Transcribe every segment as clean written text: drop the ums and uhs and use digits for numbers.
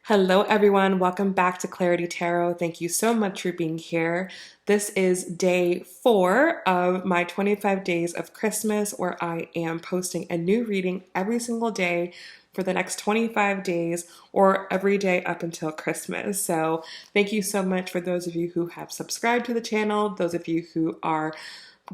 Hello, everyone. Welcome back to Clarity Tarot. Thank you so much for being here. This is day 4 of my 25 days of Christmas, where I am posting a new reading every single day for the next 25 days or every day up until Christmas. So, thank you so much for those of you who have subscribed to the channel, those of you who are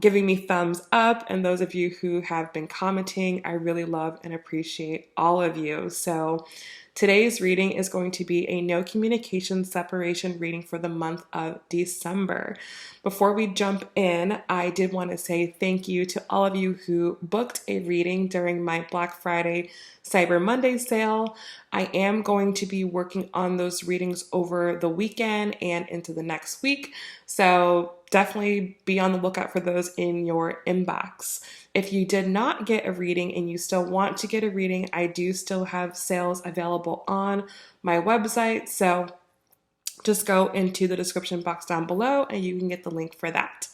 giving me thumbs up, and those of you who have been commenting. I really love and appreciate all of you. So, today's reading is going to be a no communication separation reading for the month of December. Before we jump in, I did want to say thank you to all of you who booked a reading during my Black Friday Cyber Monday sale. I am going to be working on those readings over the weekend and into the next week. So definitely be on the lookout for those in your inbox. If you did not get a reading and you still want to get a reading, I do still have sales available on my website. So just go into the description box down below and you can get the link for that.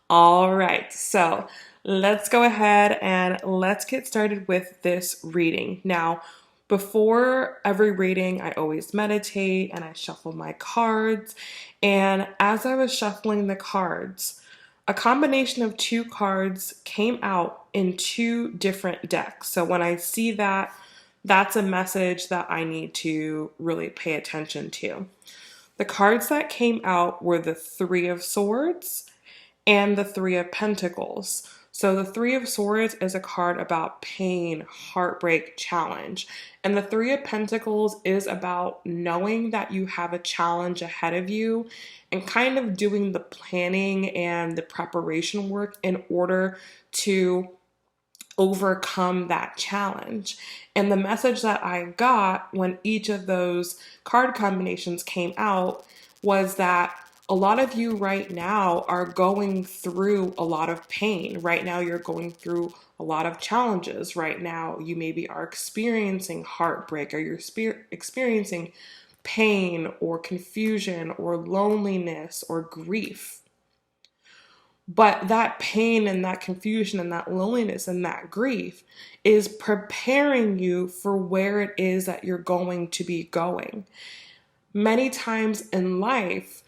All right, so let's go ahead and let's get started with this reading. Now, before every reading, I always meditate and I shuffle my cards. And as I was shuffling the cards, a combination of two cards came out in two different decks. So when I see that, that's a message that I need to really pay attention to. The cards that came out were the Three of Swords and the Three of Pentacles. So the Three of Swords is a card about pain, heartbreak, challenge. And the Three of Pentacles is about knowing that you have a challenge ahead of you and kind of doing the planning and the preparation work in order to overcome that challenge. And the message that I got when each of those card combinations came out was that a lot of you right now are going through a lot of pain. Right now, you're going through a lot of challenges. Right now, you maybe are experiencing heartbreak, or you're experiencing pain or confusion or loneliness or grief. But that pain and that confusion and that loneliness and that grief is preparing you for where it is that you're going to be going. Many times in life,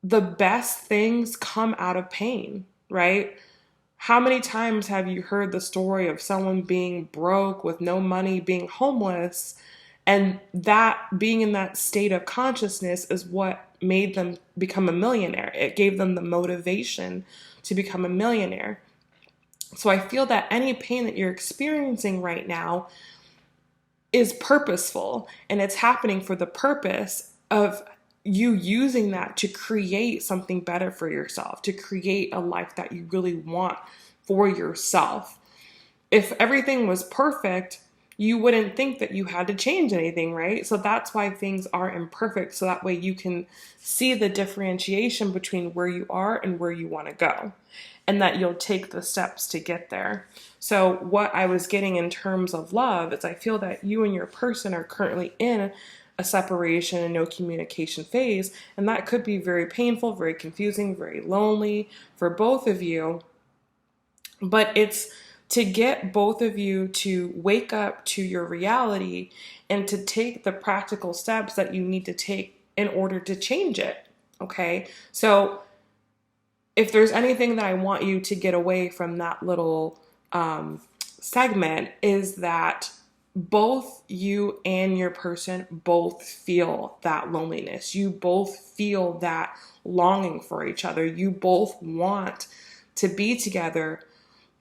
the best things come out of pain, right? How many times have you heard the story of someone being broke with no money, being homeless, and that being in that state of consciousness is what made them become a millionaire. It gave them the motivation to become a millionaire. So I feel that any pain that you're experiencing right now is purposeful, and it's happening for the purpose of you using that to create something better for yourself, to create a life that you really want for yourself. If everything was perfect, you wouldn't think that you had to change anything, right? So that's why things are imperfect. So that way you can see the differentiation between where you are and where you want to go, and that you'll take the steps to get there. So what I was getting in terms of love is I feel that you and your person are currently in a separation and no communication phase, and that could be very painful, very confusing, very lonely for both of you. But it's to get both of you to wake up to your reality and to take the practical steps that you need to take in order to change it. Okay? So if there's anything that I want you to get away from that little segment, is that both you and your person both feel that loneliness. You both feel that longing for each other. You both want to be together,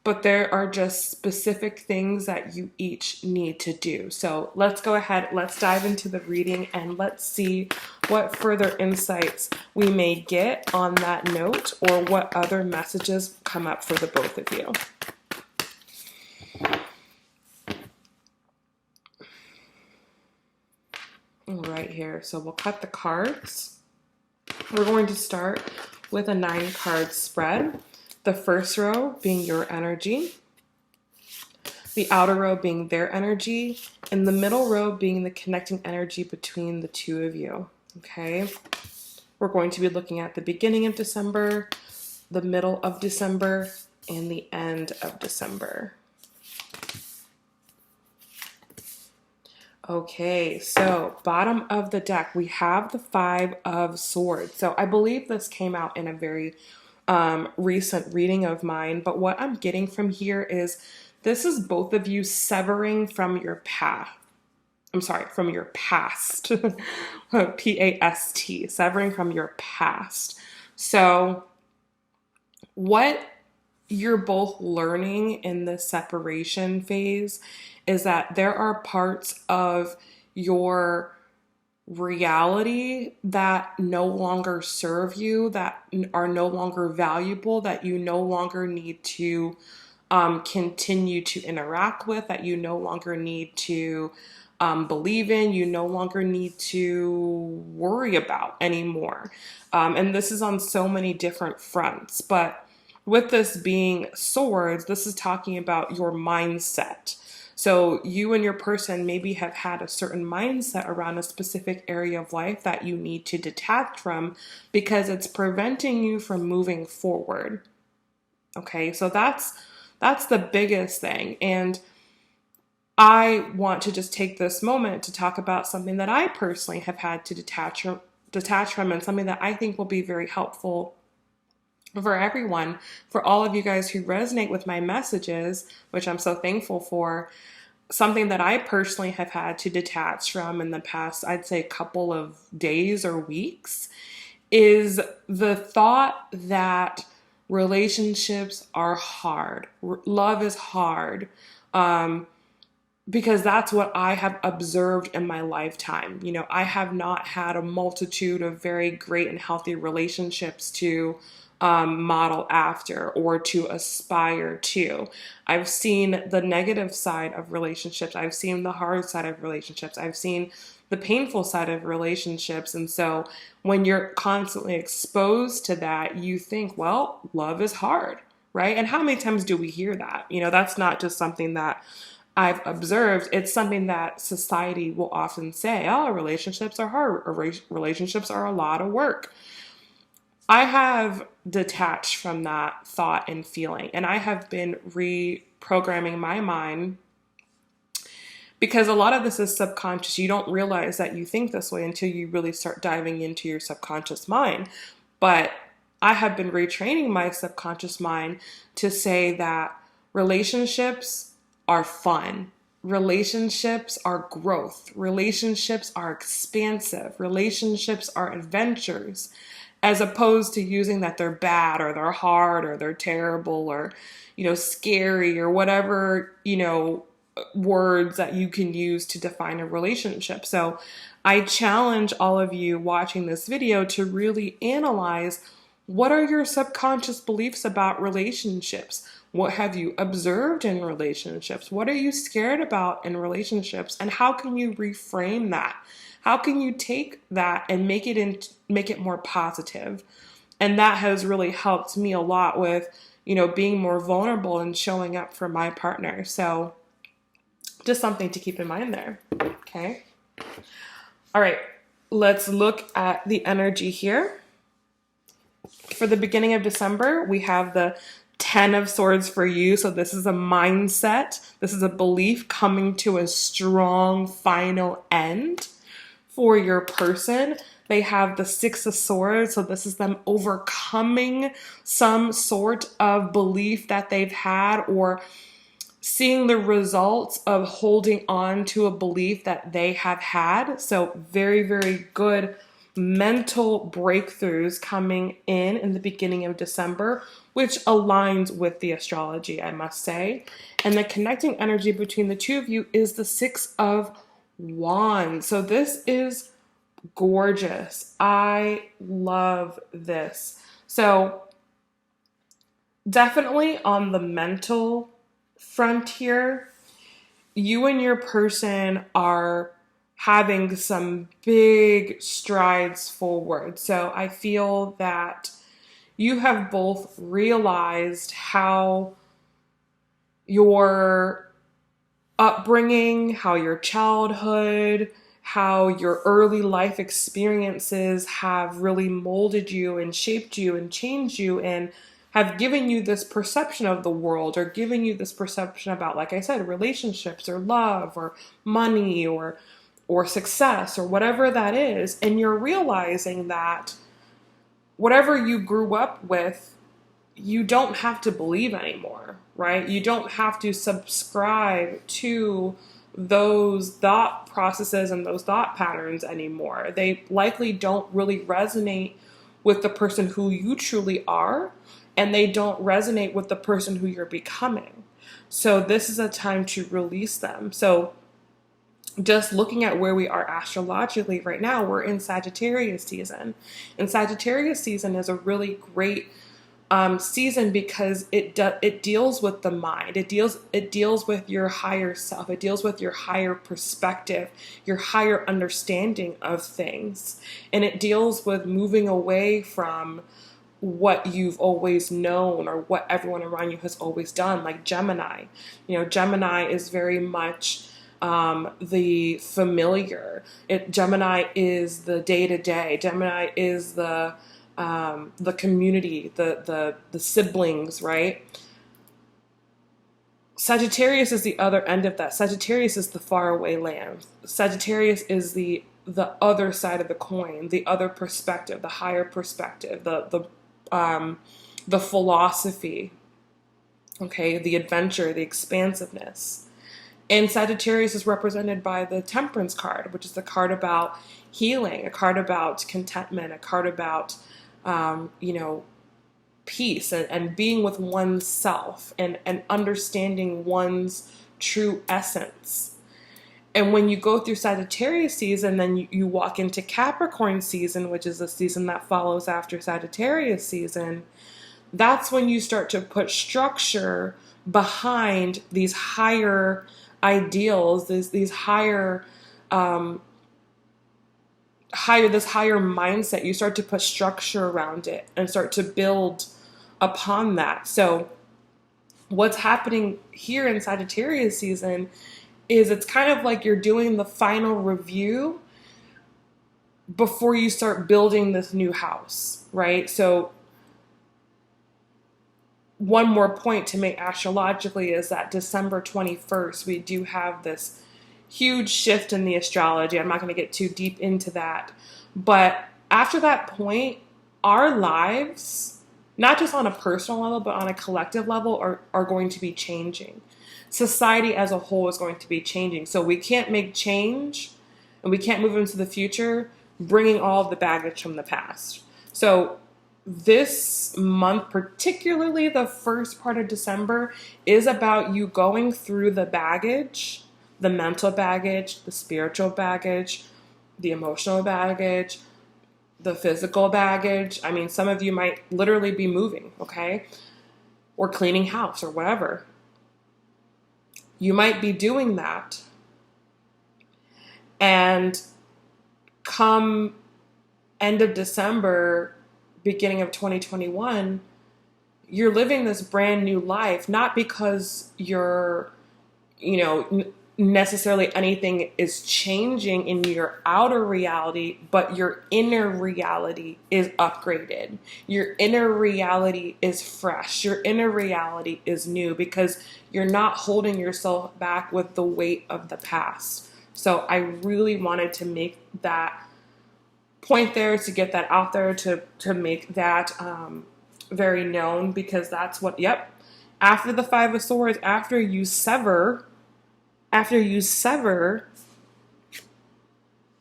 but there are just specific things that you each need to do. So let's go ahead, let's dive into the reading, and let's see what further insights we may get on that note, or what other messages come up for the both of you. Right here, so we'll cut the cards. We're going to start with a 9-card spread. The first row being your energy, the outer row being their energy, and the middle row being the connecting energy between the two of you. Okay, we're going to be looking at the beginning of December, the middle of December, and the end of December. Okay, so bottom of the deck, we have the Five of Swords. So I believe this came out in a very recent reading of mine, but what I'm getting from here is this is both of you severing from your path. I'm sorry, from your past. P-A-S-T, severing from your past. So what you're both learning in this separation phase is that there are parts of your reality that no longer serve you, that are no longer valuable, that you no longer need to continue to interact with, that you no longer need to believe in, you no longer need to worry about anymore. And this is on so many different fronts. But with this being swords, this is talking about your mindset. So you and your person maybe have had a certain mindset around a specific area of life that you need to detach from because it's preventing you from moving forward. Okay, so that's the biggest thing. And I want to just take this moment to talk about something that I personally have had to detach from and something that I think will be very helpful for everyone, for all of you guys who resonate with my messages, which I'm so thankful for. Something that I personally have had to detach from in the past, I'd say, couple of days or weeks, is the thought that relationships are hard. Love is hard. Because that's what I have observed in my lifetime. You know, I have not had a multitude of very great and healthy relationships to model after or to aspire to. I've seen the negative side of relationships. I've seen the hard side of relationships. I've seen the painful side of relationships. And so when you're constantly exposed to that, you think, well, love is hard, right? And how many times do we hear that? You know, that's not just something that I've observed. It's something that society will often say, oh, relationships are hard, or relationships are a lot of work. I have detached from that thought and feeling, and I have been reprogramming my mind because a lot of this is subconscious. You don't realize that you think this way until you really start diving into your subconscious mind. But I have been retraining my subconscious mind to say that relationships are fun. Relationships are growth. Relationships are expansive. Relationships are adventures, as opposed to using that they're bad or they're hard or they're terrible or, scary or whatever, words that you can use to define a relationship. So I challenge all of you watching this video to really analyze, what are your subconscious beliefs about relationships? What have you observed in relationships? What are you scared about in relationships? And how can you reframe that? How can you take that and make it more positive? And that has really helped me a lot with, being more vulnerable and showing up for my partner. So just something to keep in mind there. Okay. All right. Let's look at the energy here. For the beginning of December, we have the 10 of Swords for you. So this is a mindset. This is a belief coming to a strong final end for your person. They have the 6 of Swords. So this is them overcoming some sort of belief that they've had, or seeing the results of holding on to a belief that they have had. So very, very good mental breakthroughs coming in the beginning of December, which aligns with the astrology, I must say. And the connecting energy between the two of you is the 6 of Wands. So this is gorgeous. I love this. So definitely on the mental frontier, you and your person are having some big strides forward. So I feel that you have both realized how your upbringing, how your childhood, how your early life experiences have really molded you and shaped you and changed you, and have given you this perception of the world, or giving you this perception about, like I said, relationships or love or money or success or whatever that is. And you're realizing that whatever you grew up with, you don't have to believe anymore, right? You don't have to subscribe to those thought processes and those thought patterns anymore. They likely don't really resonate with the person who you truly are, and they don't resonate with the person who you're becoming. So this is a time to release them. So just looking at where we are astrologically right now, we're in Sagittarius season. And Sagittarius season is a really great season because it deals with the mind. It deals with your higher self. It deals with your higher perspective, your higher understanding of things. And it deals with moving away from what you've always known or what everyone around you has always done, like Gemini. Gemini is very much the familiar. Gemini is the day-to-day. Gemini is the community, the siblings, right? Sagittarius is the other end of that. Sagittarius is the faraway land. Sagittarius is the other side of the coin, the other perspective, the higher perspective, the philosophy, okay, the adventure, the expansiveness. And Sagittarius is represented by the Temperance card, which is the card about healing, a card about contentment, a card about peace and being with oneself and understanding one's true essence. And when you go through Sagittarius season, then you walk into Capricorn season, which is the season that follows after Sagittarius season. That's when you start to put structure behind these higher ideals, these higher mindset. You start to put structure around it and start to build upon that. So what's happening here in Sagittarius season is it's kind of like you're doing the final review before you start building this new house, right? So one more point to make astrologically is that December 21st, we do have this huge shift in the astrology. I'm not going to get too deep into that. But after that point, our lives, not just on a personal level, but on a collective level, are going to be changing. Society as a whole is going to be changing. So we can't make change and we can't move into the future bringing all of the baggage from the past. So this month, particularly the first part of December, is about you going through the baggage, the mental baggage, the spiritual baggage, the emotional baggage, the physical baggage. I mean, some of you might literally be moving, okay? Or cleaning house or whatever. You might be doing that. And come end of December, beginning of 2021, you're living this brand new life, not because you're, necessarily anything is changing in your outer reality, but your inner reality is upgraded. Your inner reality is fresh. Your inner reality is new because you're not holding yourself back with the weight of the past. So I really wanted to make that point there, to get that out there, to make that very known, because that's what, after the Five of Swords, after you sever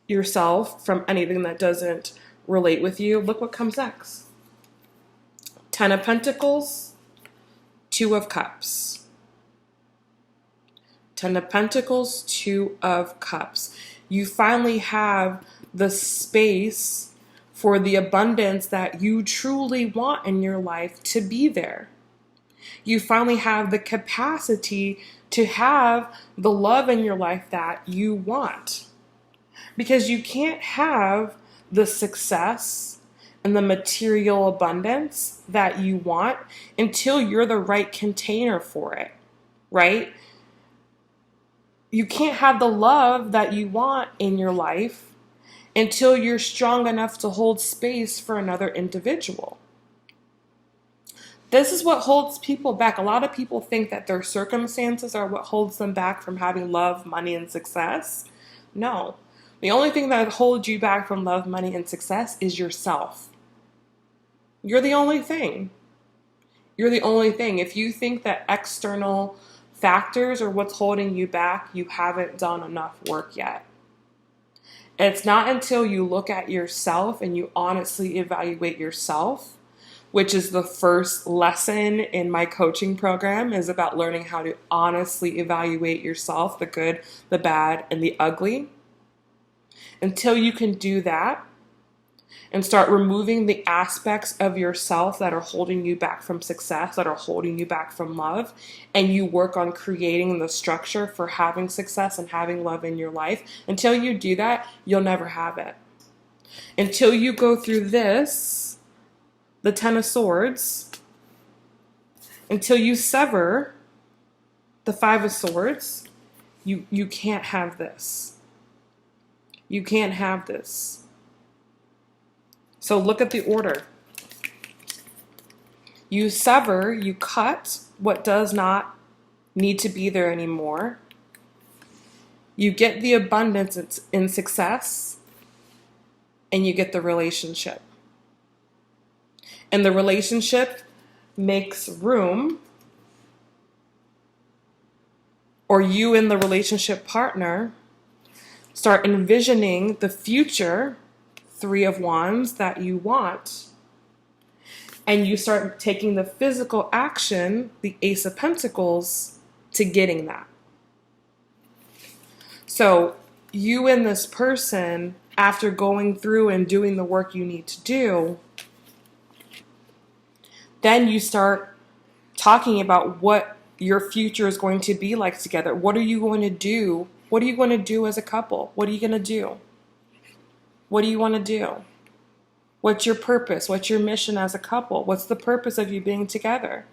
yourself from anything that doesn't relate with you, look what comes next. Ten of Pentacles, Two of Cups. Ten of Pentacles, Two of Cups. You finally have the space for the abundance that you truly want in your life to be there. You finally have the capacity to have the love in your life that you want. Because you can't have the success and the material abundance that you want until you're the right container for it, right? You can't have the love that you want in your life until you're strong enough to hold space for another individual. This is what holds people back. A lot of people think that their circumstances are what holds them back from having love, money, and success. No. The only thing that holds you back from love, money, and success is yourself. You're the only thing. You're the only thing. If you think that external factors are what's holding you back, you haven't done enough work yet. It's not until you look at yourself and you honestly evaluate yourself, which is the first lesson in my coaching program, is about learning how to honestly evaluate yourself, the good, the bad, and the ugly. Until you can do that and start removing the aspects of yourself that are holding you back from success, that are holding you back from love, and you work on creating the structure for having success and having love in your life, until you do that, you'll never have it. Until you go through this, the Ten of Swords, until you sever the Five of Swords, you can't have this. You can't have this. So look at the order. You sever, you cut what does not need to be there anymore. You get the abundance in success, and you get the relationship. And the relationship makes room, or you and the relationship partner start envisioning the future Three of Wands that you want, and you start taking the physical action, the Ace of Pentacles, to getting that. So you and this person, after going through and doing the work you need to do, then you start talking about what your future is going to be like together. What are you going to do? What are you going to do as a couple? What are you going to do? What do you want to do? What's your purpose? What's your mission as a couple? What's the purpose of you being together?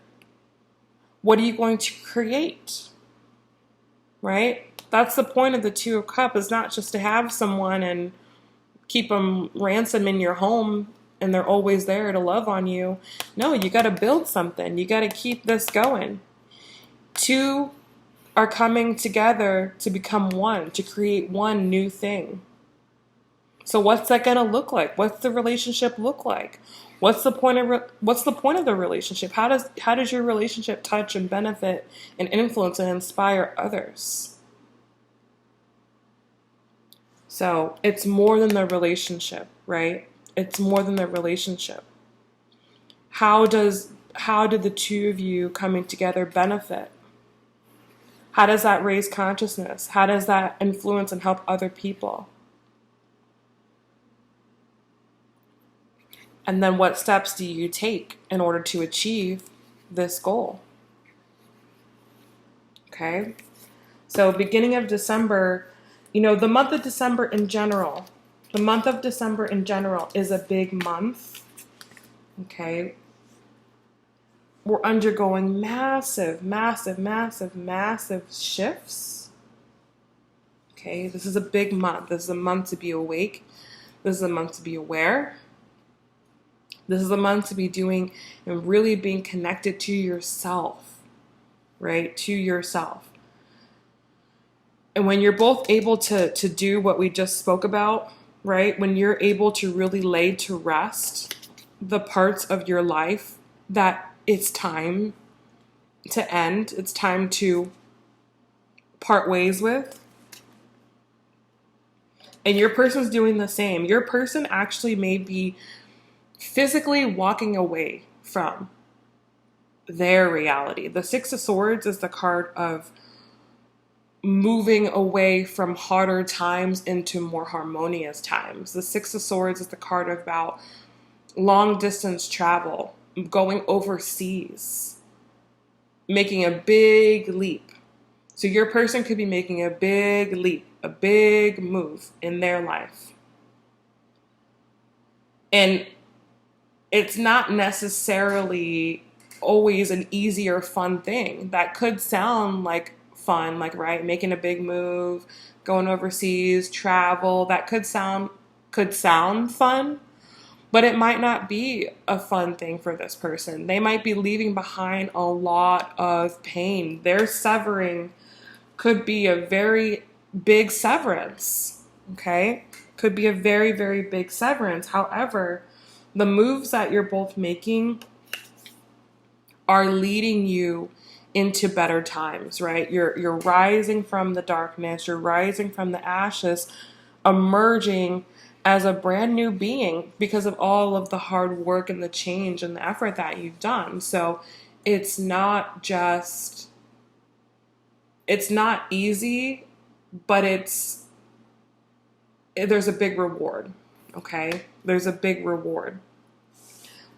What are you going to create? Right? That's the point of the Two of Cups, is not just to have someone and keep them ransom in your home and they're always there to love on you. No, you got to build something. You got to keep this going. Two are coming together to become one, to create one new thing. So what's that going to look like? What's the relationship look like? What's the point of the relationship? How does your relationship touch and benefit and influence and inspire others? So it's more than the relationship, right? It's more than the relationship. How did the two of you coming together benefit? How does that raise consciousness? How does that influence and help other people? And then what steps do you take in order to achieve this goal? Okay. So beginning of December, the month of December in general, is a big month. Okay. We're undergoing massive, massive, massive, massive shifts. Okay. This is a big month. This is a month to be awake. This is a month to be aware. This is a month to be doing and really being connected to yourself, right? To yourself. And when you're both able to do what we just spoke about, right? When you're able to really lay to rest the parts of your life that it's time to end, it's time to part ways with, and your person's doing the same. Your person actually may be physically walking away from their reality. The Six of Swords is the card of moving away from harder times into more harmonious times. The Six of Swords is the card about long distance travel, going overseas, making a big leap. So your person could be making a big leap, a big move in their life. And it's not necessarily always an easy or fun thing. That could sound like fun, like, right, making a big move, going overseas, travel. That could sound fun, But it might not be a fun thing for this person. They might be leaving behind a lot of pain. Their severing could be a very big severance, okay? Could be a very, very big severance. However, the moves that you're both making are leading you into better times, right? You're rising from the darkness, you're rising from the ashes, emerging as a brand new being because of all of the hard work and the change and the effort that you've done. So it's not easy, but there's a big reward, okay? There's a big reward.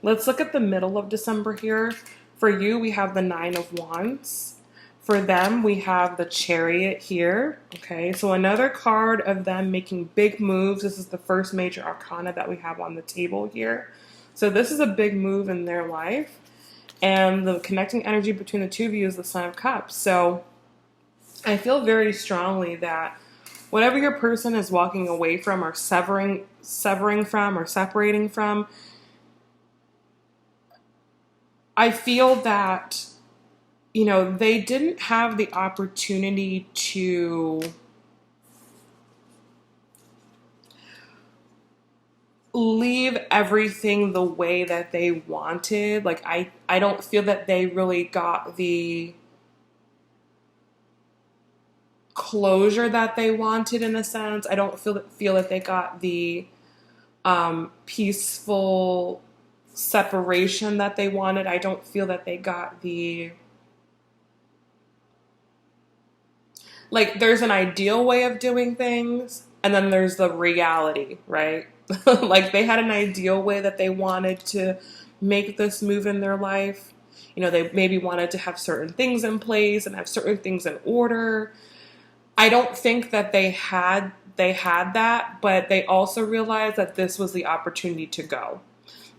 Let's look at the middle of December here. For you, we have the Nine of Wands. For them, we have the Chariot here, okay? So another card of them making big moves. This is the first major arcana that we have on the table here. So this is a big move in their life. And the connecting energy between the two of you is the Sun of Cups. So I feel very strongly that whatever your person is walking away from or severing from or separating from, I feel that, they didn't have the opportunity to leave everything the way that they wanted. Like, I don't feel that they really got the closure that they wanted, in a sense. I don't feel that they got the peaceful separation that they wanted. I don't feel that they got there's an ideal way of doing things, and then there's the reality, right? Like, they had an ideal way that they wanted to make this move in their life. They maybe wanted to have certain things in place and have certain things in order. I don't think that they had that, but they also realized that this was the opportunity to go.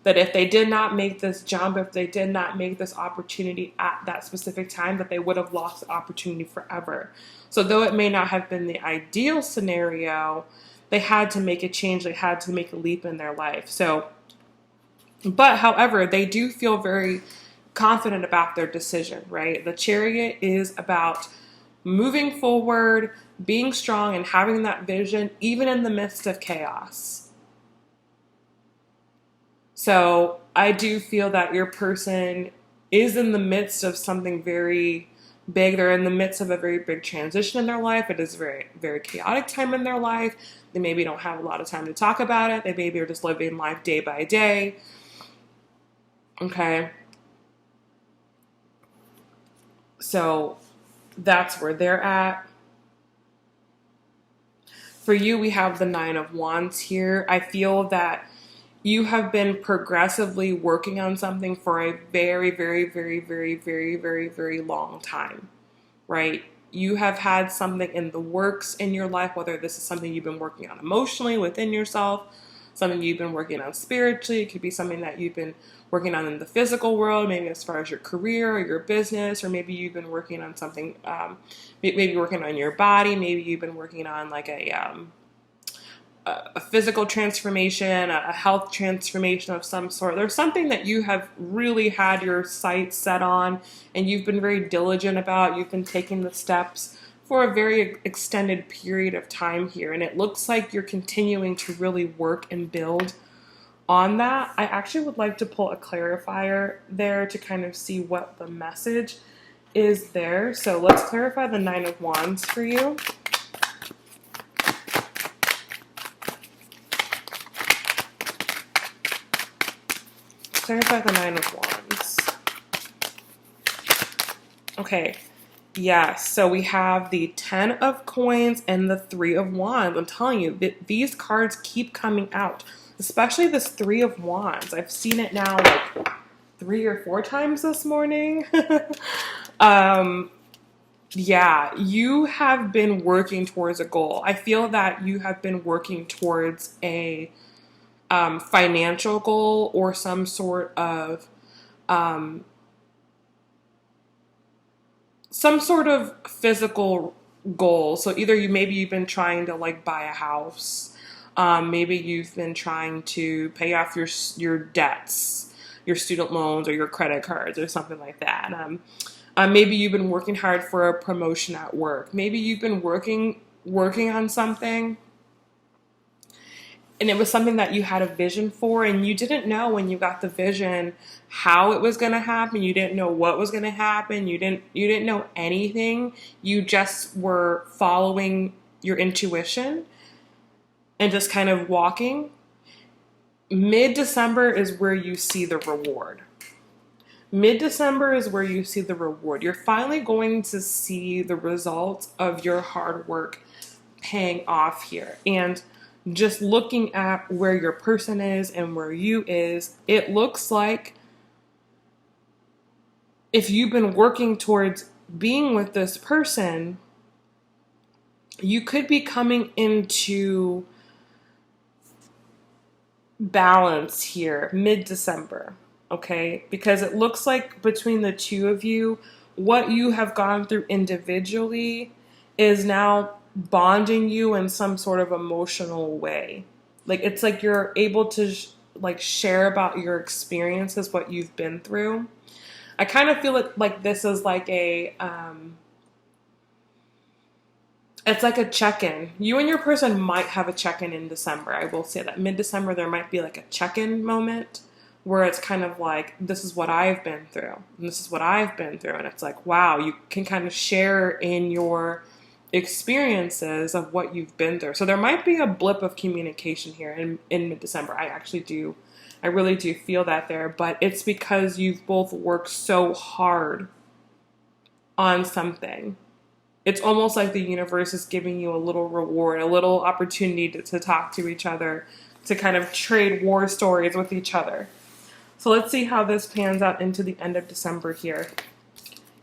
That if they did not make this jump, if they did not make this opportunity at that specific time, that they would have lost the opportunity forever. So though it may not have been the ideal scenario, they had to make a change. They had to make a leap in their life. But however, they do feel very confident about their decision, right? The Chariot is about moving forward, being strong, and having that vision, even in the midst of chaos. So I do feel that your person is in the midst of something very big. They're in the midst of a very big transition in their life. It is a very, very chaotic time in their life. They maybe don't have a lot of time to talk about it. They maybe are just living life day by day. Okay. So that's where they're at. For you, we have the Nine of Wands here. I feel that you have been progressively working on something for a very, very, very, very, very, very, very long time, right? You have had something in the works in your life, whether this is something you've been working on emotionally within yourself, something you've been working on spiritually. It could be something that you've been working on in the physical world, maybe as far as your career or your business, or maybe you've been working on something, maybe working on your body. Maybe you've been working on like a physical transformation, a health transformation of some sort. There's something that you have really had your sights set on and you've been very diligent about. You've been taking the steps for a very extended period of time here. And it looks like you're continuing to really work and build on that. I actually would like to pull a clarifier there to kind of see what the message is there. So let's clarify the Nine of Wands for you. Clarify the Nine of Wands. Okay, yeah, so we have the 10 of Coins and the 3 of Wands. I'm telling you, these cards keep coming out, especially this 3 of Wands. I've seen it now like 3 or 4 times this morning. Yeah, you have been working towards a goal. I feel that you have been working towards a financial goal or some sort of physical goal. So either you've been trying to like buy a house, Maybe you've been trying to pay off your debts, your student loans, or your credit cards, or something like that. Maybe you've been working hard for a promotion at work. Maybe you've been working on something, and it was something that you had a vision for, and you didn't know when you got the vision how it was going to happen. You didn't know what was going to happen. You didn't know anything. You just were following your intuition and just kind of walking. Mid-December is where you see the reward. Mid-December is where you see the reward. You're finally going to see the results of your hard work paying off here. And just looking at where your person is and where you is, it looks like if you've been working towards being with this person, you could be coming into balance here mid-December, okay? Because it looks like between the two of you, what you have gone through individually is now bonding you in some sort of emotional way. Like, it's like you're able to like share about your experiences, what you've been through. I kind of feel it like this is like it's like a check-in. You and your person might have a check-in in December. I will say that mid-December there might be like a check-in moment where it's kind of like, this is what I've been through, and this is what I've been through, and it's like, wow, you can kind of share in your experiences of what you've been through. So there might be a blip of communication here in mid-December. I really do feel that there, but it's because you've both worked so hard on something. It's almost like the universe is giving you a little reward, a little opportunity to talk to each other, to kind of trade war stories with each other. So let's see how this pans out into the end of December here.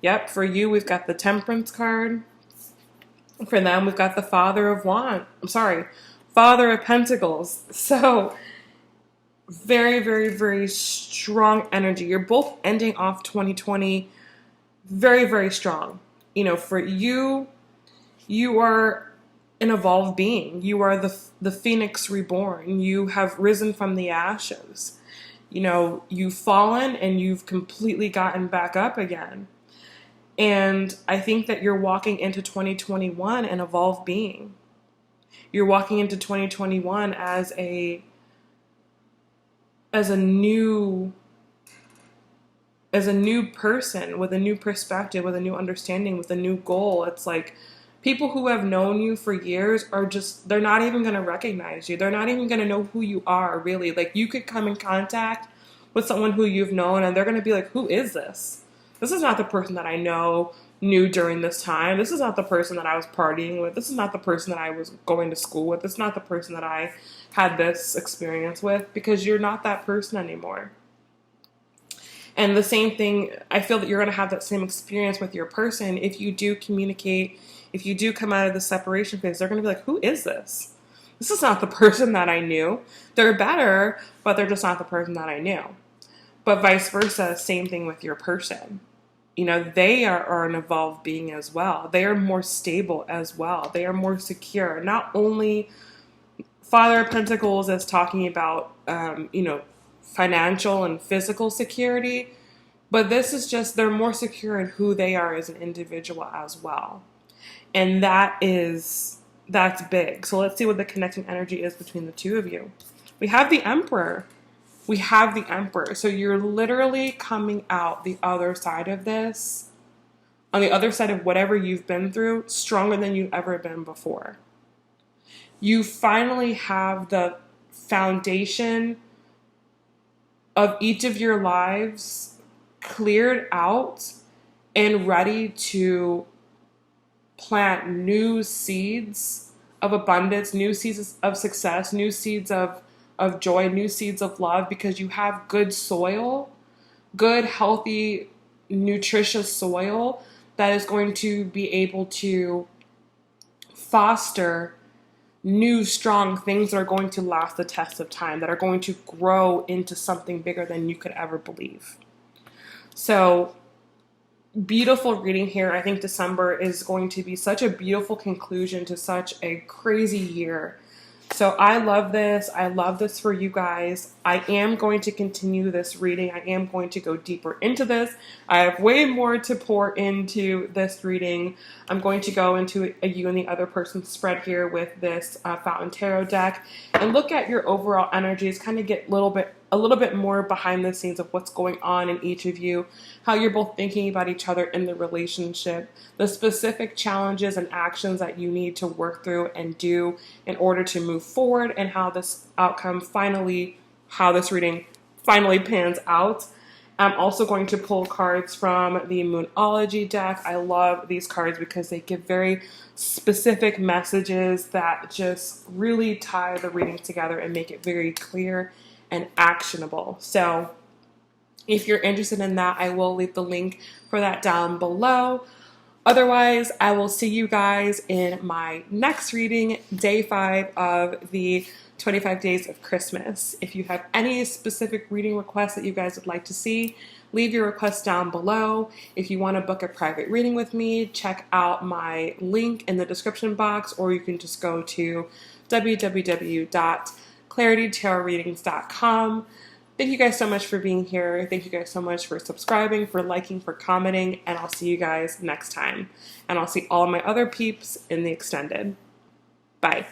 Yep, for you, we've got the Temperance card. For them, we've got the Father of Pentacles. So very, very, very strong energy. You're both ending off 2020 very, very strong. You know, for you, you are an evolved being. You are the phoenix reborn. You have risen from the ashes. You know, you've fallen and you've completely gotten back up again. And I think that you're walking into 2021 an evolved being. You're walking into 2021 as a new person with a new perspective, with a new understanding, with a new goal. It's like people who have known you for years they're not even going to recognize you. They're not even going to know who you are, really. Like, you could come in contact with someone who you've known and they're going to be like, who is this? This is not the person that I knew during this time. This is not the person that I was partying with. This is not the person that I was going to school with. This is not the person that I had this experience with, because you're not that person anymore. And the same thing, I feel that you're going to have that same experience with your person. If you do communicate, if you do come out of the separation phase, they're going to be like, who is this? This is not the person that I knew. They're better, but they're just not the person that I knew. But vice versa, same thing with your person. You know, they are an evolved being as well. They are more stable as well. They are more secure. Not only Father of Pentacles is talking about, financial and physical security, but this is just, they're more secure in who they are as an individual as well. And that's big. So let's see what the connecting energy is between the two of you. We have the Emperor. So you're literally coming out the other side of this, on the other side of whatever you've been through, stronger than you've ever been before. You finally have the foundation of each of your lives cleared out and ready to plant new seeds of abundance, new seeds of success, new seeds of joy, new seeds of love, because you have good soil, good, healthy, nutritious soil that is going to be able to foster new, strong things that are going to last the test of time, that are going to grow into something bigger than you could ever believe. So, beautiful reading here. I think December is going to be such a beautiful conclusion to such a crazy year. So I love this. I love this for you guys. I am going to continue this reading. I am going to go deeper into this. I have way more to pour into this reading. I'm going to go into a you and the other person spread here with this Fountain Tarot deck and look at your overall energies, kind of get a little bit more behind the scenes of what's going on in each of you, how you're both thinking about each other in the relationship, the specific challenges and actions that you need to work through and do in order to move forward, and how this how this reading finally pans out. I'm also going to pull cards from the Moonology deck. I love these cards because they give very specific messages that just really tie the reading together and make it very clear and actionable. So if you're interested in that, I will leave the link for that down below. Otherwise, I will see you guys in my next reading, day 5 of the 25 Days of Christmas. If you have any specific reading requests that you guys would like to see, leave your requests down below. If you want to book a private reading with me, check out my link in the description box, or you can just go to www.claritytarotreadings.com. Thank you guys so much for being here. Thank you guys so much for subscribing, for liking, for commenting, and I'll see you guys next time. And I'll see all of my other peeps in the extended. Bye.